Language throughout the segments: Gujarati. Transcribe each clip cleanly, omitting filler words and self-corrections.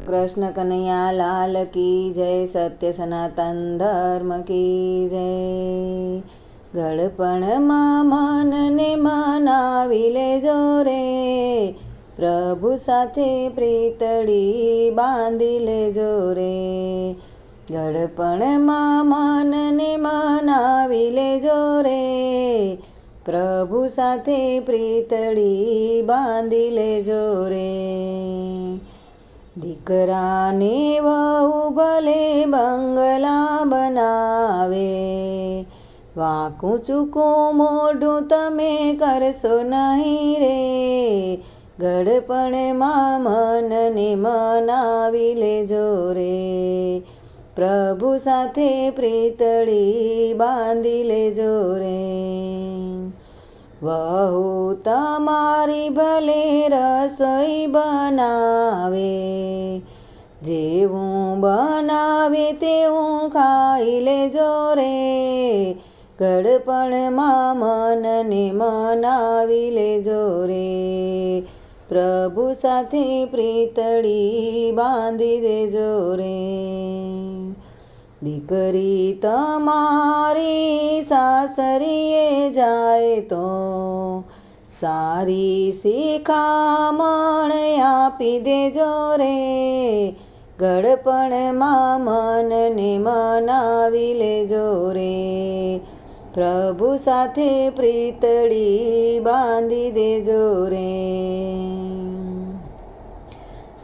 કૃષ્ણ કનૈયા લાલ કી જય, સત્ય સનાતન ધર્મ કી જય. ગળપણમાં મનને મનાવી લેજો રે, પ્રભુ સાથે પ્રીતડી બાંધી લેજો રે. ગળપણમાં મનને મનાવી લેજો રે, પ્રભુ સાથે પ્રીતડી બાંધી લેજો રે. દીકરાને વહુ ભલે બંગલા બનાવે, વાંકું ચૂકું મોઢું તમે કરશો નહીં રે. ગળપણમાં મનને મનાવી લેજો રે, પ્રભુ સાથે પ્રીતડી બાંધી લેજો રે. વહુ તમારી ભલે રસોઈ બનાવે, જેવું બનાવે તેવું ખાઈ લેજો રે. ગળપણમાં મનને મનાવી લેજો રે, પ્રભુ સાથે પ્રીતડી બાંધી દેજો રે. દીકરી તમારી સાસરીએ જાય તો સારી શિખામણ આપી દેજો રે. ગળપણમાં મનને મનાવી લેજો રે, પ્રભુ સાથે પ્રીતડી બાંધી દેજો રે.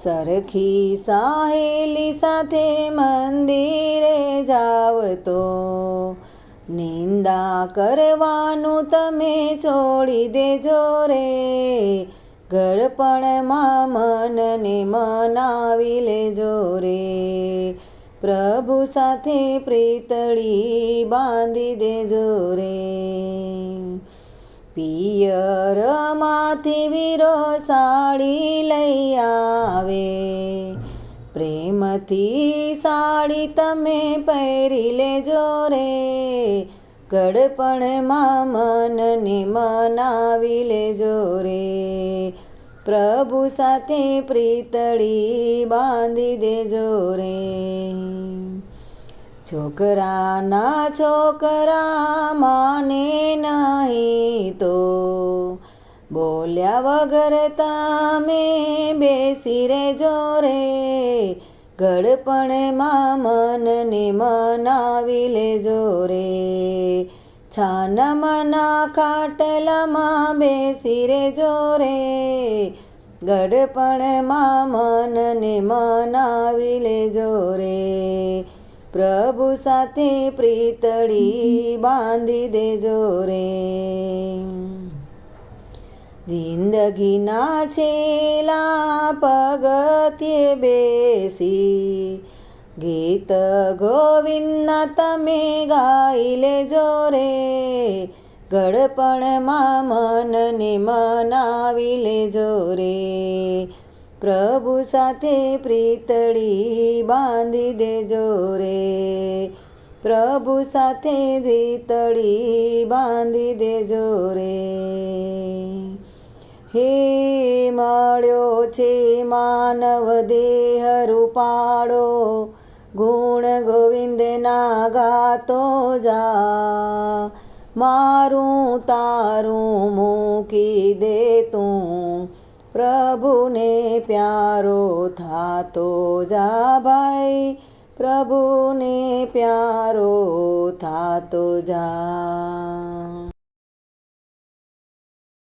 સરખી સહેલી સાથે મંદિરે જાવ તો નિંદા કરવાનું તમે છોડી દેજો રે. ગળપણમાં મનને મનાવી લેજો રે, પ્રભુ સાથે પ્રીતડી બાંધી દેજો રે. પિયરમાંથી વીરો સાડી લઈ આવે, પ્રેમથી સાડી તમે પહેરી લેજો રે. ગળપણમાં મનને મનાવી લેજો રે, પ્રભુ સાથે પ્રીતડી બાંધી દેજો રે. છોકરાના છોકરા માને નહીં તો બોલ્યા વગર તમે બેસી રહેજો રે. ગળપણમાં મનને મનાવી લેજો રે, છાનામાના ખાટલામાં બેસી રહેજો રે. ગળપણમાં મનને મનાવી લેજો રે, પ્રભુ સાથે પ્રીતડી બાંધી દેજો રે. જિંદગીના છેલ્લા પગથિયે બેસી ગીત ગોવિંદના તમે ગાઈ લેજો રે. ગળપણમાં મનને મનાવી લેજો રે, પ્રભુ સાથે પ્રીતડી બાંધી દેજો રે. પ્રભુ સાથે પ્રીતડી બાંધી દેજો રે. હે મળ્યો છે માનવ દેહ રૂપાળો, ગુણ ગોવિંદના ગાતો જા. મારું તારું મૂકી દે તું, પ્રભુને પ્યારો થાતો જા ભાઈ. પ્રભુને પ્યારો થાતો જા.